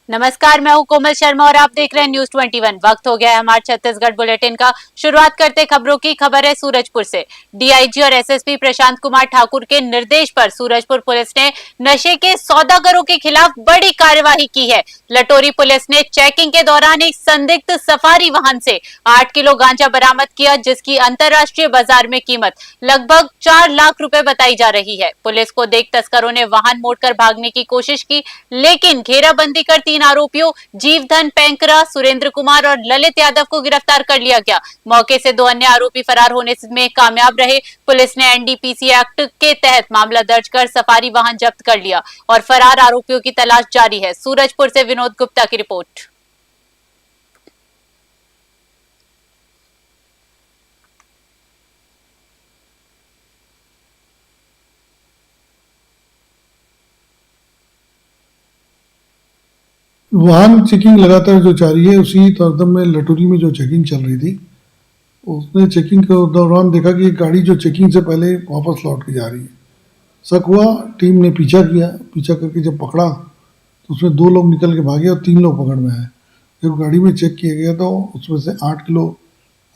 नमस्कार, मैं हूं कोमल शर्मा और आप देख रहे हैं न्यूज 21। वक्त हो गया है हमारे छत्तीसगढ़ बुलेटिन का। शुरुआत करते खबरों की। खबर है सूरजपुर से। डीआईजी और एसएसपी प्रशांत कुमार ठाकुर के निर्देश पर सूरजपुर पुलिस ने नशे के सौदागरों के खिलाफ बड़ी कार्यवाही की है। लटोरी पुलिस ने चेकिंग के दौरान एक संदिग्ध सफारी वाहन से 8 किलो गांजा बरामद किया, जिसकी अंतर्राष्ट्रीय बाजार में कीमत लगभग 4 लाख रुपए बताई जा रही है। पुलिस को देख तस्करों ने वाहन मोड़कर भागने की कोशिश की, लेकिन घेराबंदी कर 3 आरोपियों जीवधन पैंकरा, सुरेंद्र कुमार और ललित यादव को गिरफ्तार कर लिया गया। मौके से 2 अन्य आरोपी फरार होने में कामयाब रहे। पुलिस ने एनडीपीसी एक्ट के तहत मामला दर्ज कर सफारी वाहन जब्त कर लिया और फरार आरोपियों की तलाश जारी है। सूरजपुर से विनोद गुप्ता की रिपोर्ट। वाहन चेकिंग लगातार जो जारी है, उसी तरदम में लटोरी में जो चेकिंग चल रही थी, उसने चेकिंग के दौरान देखा कि गाड़ी जो चेकिंग से पहले वापस लौट के जा रही है। शक हुआ, टीम ने पीछा करके जब पकड़ा तो उसमें 2 लोग निकल के भागे और 3 लोग पकड़ में आए। जब गाड़ी में चेक किया गया तो उसमें से 8 किलो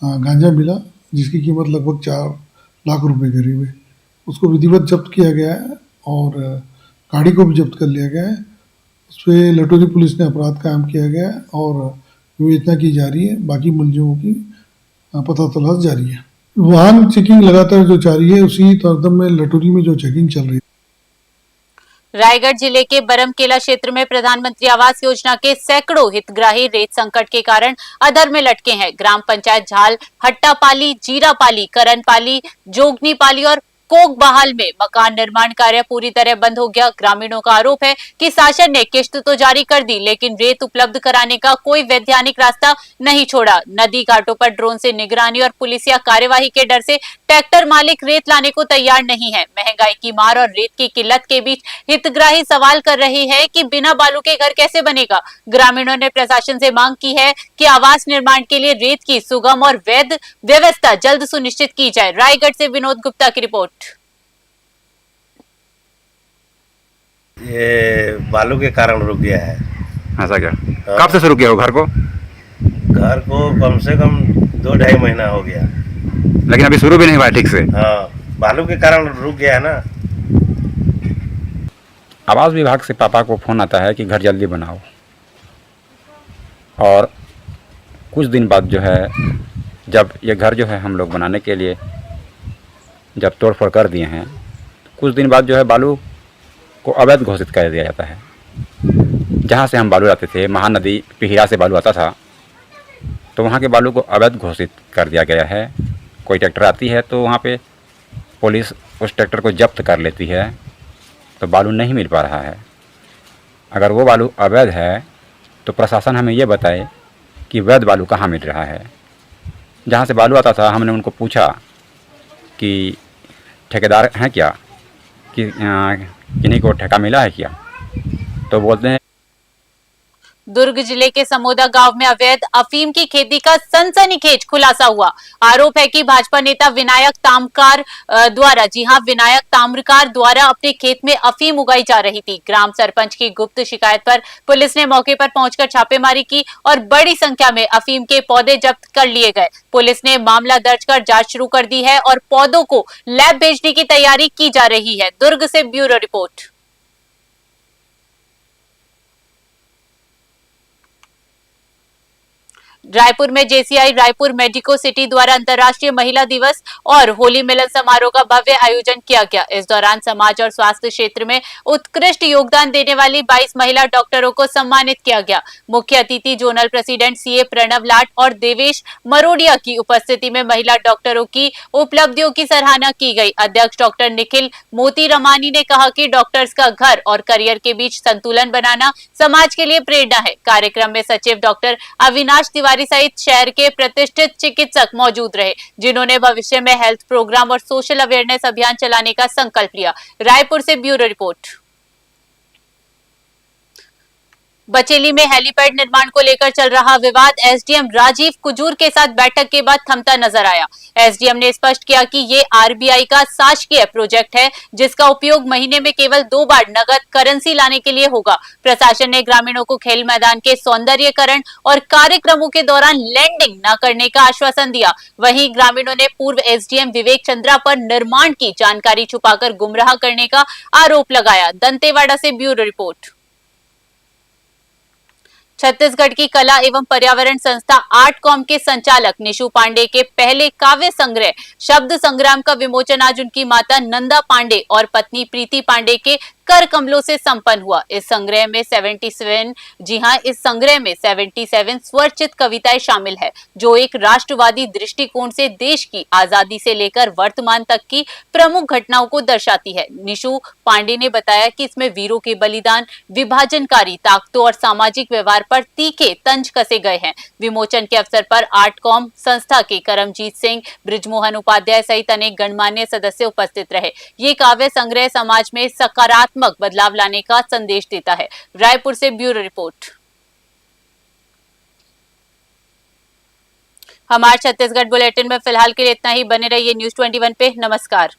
गांजा मिला, जिसकी कीमत लगभग 4 लाख रुपए करीब है। उसको विधिवत जब्त किया गया है और गाड़ी को भी जब्त कर लिया गया है। उस पर लटोरी पुलिस ने अपराध कायम किया गया और विवेचना की जा रही है। बाकी मुलजिमों की पता तलाश जारी है। वाहन चेकिंग लगातार जो जारी है, उसी तरदम में लटोरी में जो चेकिंग चल रही है। रायगढ़ जिले के बरमकेला क्षेत्र में प्रधानमंत्री आवास योजना के सैकड़ों हितग्राही रेत संकट के कारण अधर में लटके हैं। ग्राम पंचायत झाल, हट्टापाली, जीरापाली, करनपाली, जोगनीपाली और कोक बहाल में मकान निर्माण कार्य पूरी तरह बंद हो गया। ग्रामीणों का आरोप है कि शासन ने किश्त तो जारी कर दी, लेकिन रेत उपलब्ध कराने का कोई वैधानिक रास्ता नहीं छोड़ा। नदी घाटों पर ड्रोन से निगरानी और पुलिसिया कार्यवाही के डर से ट्रैक्टर मालिक रेत लाने को तैयार नहीं है। महंगाई की मार और रेत की किल्लत के बीच हितग्राही सवाल कर रहे हैं कि बिना बालू के घर कैसे बनेगा। ग्रामीणों ने प्रशासन से मांग की है कि आवास निर्माण के लिए रेत की सुगम और वैध व्यवस्था जल्द सुनिश्चित की जाए। रायगढ़ से विनोद गुप्ता की रिपोर्ट। ये बालू के कारण रुक गया है। ऐसा क्या? कब से शुरू किया हो घर को? घर को कम से कम 2-2.5 महीना हो गया, लेकिन अभी शुरू भी नहीं हुआ ठीक से। हाँ, बालू के कारण रुक गया है ना। आवास विभाग से पापा को फ़ोन आता है कि घर जल्दी बनाओ, और कुछ दिन बाद जो है, जब ये घर जो है हम लोग बनाने के लिए जब तोड़फोड़ कर दिए हैं, कुछ दिन बाद जो है बालू को अवैध घोषित कर दिया जाता है। जहाँ से हम बालू लाते थे, महानदी पिहिरा से बालू आता था, तो वहाँ के बालू को अवैध घोषित कर दिया गया है। कोई ट्रैक्टर आती है तो वहाँ पे पुलिस उस ट्रैक्टर को जब्त कर लेती है, तो बालू नहीं मिल पा रहा है। अगर वो बालू अवैध है तो प्रशासन हमें ये बताए कि वैध बालू कहाँ मिल रहा है। जहाँ से बालू आता था, हमने उनको पूछा कि ठेकेदार हैं क्या, कि किन्हीं को ठेका मिला है क्या, तो बोलते हैं। दुर्ग जिले के समोदा गांव में अवैध अफीम की खेती का सनसनीखेज खुलासा हुआ। आरोप है कि भाजपा नेता विनायक ताम्रकार द्वारा अपने खेत में अफीम उगाई जा रही थी। ग्राम सरपंच की गुप्त शिकायत पर पुलिस ने मौके पर पहुंचकर छापेमारी की और बड़ी संख्या में अफीम के पौधे जब्त कर लिए गए। पुलिस ने मामला दर्ज कर जांच शुरू कर दी है और पौधों को लैब भेजने की तैयारी की जा रही है। दुर्ग से ब्यूरो रिपोर्ट। रायपुर में जेसीआई रायपुर मेडिको सिटी द्वारा अंतर्राष्ट्रीय महिला दिवस और होली मिलन समारोह का भव्य आयोजन किया गया। इस दौरान समाज और स्वास्थ्य क्षेत्र में उत्कृष्ट योगदान देने वाली 22 महिला डॉक्टरों को सम्मानित किया गया। मुख्य अतिथि जोनल प्रेसिडेंट सीए प्रणव लाट और देवेश मरोडिया की उपस्थिति में महिला डॉक्टरों की उपलब्धियों की सराहना की गई। अध्यक्ष डॉक्टर निखिल मोती रमानी ने कहा कि डॉक्टर्स का घर और करियर के बीच संतुलन बनाना समाज के लिए प्रेरणा है। कार्यक्रम में सचिव डॉक्टर अविनाश तिवारी सहित शहर के प्रतिष्ठित चिकित्सक मौजूद रहे, जिन्होंने भविष्य में हेल्थ प्रोग्राम और सोशल अवेयरनेस अभियान चलाने का संकल्प लिया। रायपुर से ब्यूरो रिपोर्ट। बचेली में हेलीपैड निर्माण को लेकर चल रहा विवाद एसडीएम राजीव कुजूर के साथ बैठक के बाद थमता नजर आया। एसडीएम ने स्पष्ट किया कि ये आरबीआई का शासकीय प्रोजेक्ट है, जिसका उपयोग महीने में केवल 2 बार नगद करेंसी लाने के लिए होगा। प्रशासन ने ग्रामीणों को खेल मैदान के सौंदर्यीकरण और कार्यक्रमों के दौरान लैंडिंग न करने का आश्वासन दिया। वहीं ग्रामीणों ने पूर्व एसडीएम विवेक चंद्रा पर निर्माण की जानकारी छुपाकर गुमराह करने का आरोप लगाया। दंतेवाड़ा से ब्यूरो रिपोर्ट। छत्तीसगढ़ की कला एवं पर्यावरण संस्था आर्टकॉम के संचालक निशु पांडे के पहले काव्य संग्रह शब्द संग्राम का विमोचन आज उनकी माता नंदा पांडे और पत्नी प्रीति पांडे के कर कमलों से संपन्न हुआ। इस संग्रह में 77 स्वरचित कविताएं शामिल है, जो एक राष्ट्रवादी दृष्टिकोण से देश की आजादी से लेकर वर्तमान तक की प्रमुख घटनाओं को दर्शाती है। निशु पांडे ने बताया कि इसमें वीरों के बलिदान, विभाजनकारी ताकतों और सामाजिक व्यवहार पर तीखे तंज कसे गए हैं। विमोचन के अवसर पर आर्टकॉम संस्था के करमजीत सिंह, बृजमोहन उपाध्याय सहित अनेक गणमान्य सदस्य उपस्थित रहे। ये काव्य संग्रह समाज में सकारात्मक बदलाव लाने का संदेश देता है। रायपुर से ब्यूरो रिपोर्ट। हमारे छत्तीसगढ़ बुलेटिन में फिलहाल के लिए इतना ही। बने रहिए न्यूज़ 21 पे। नमस्कार।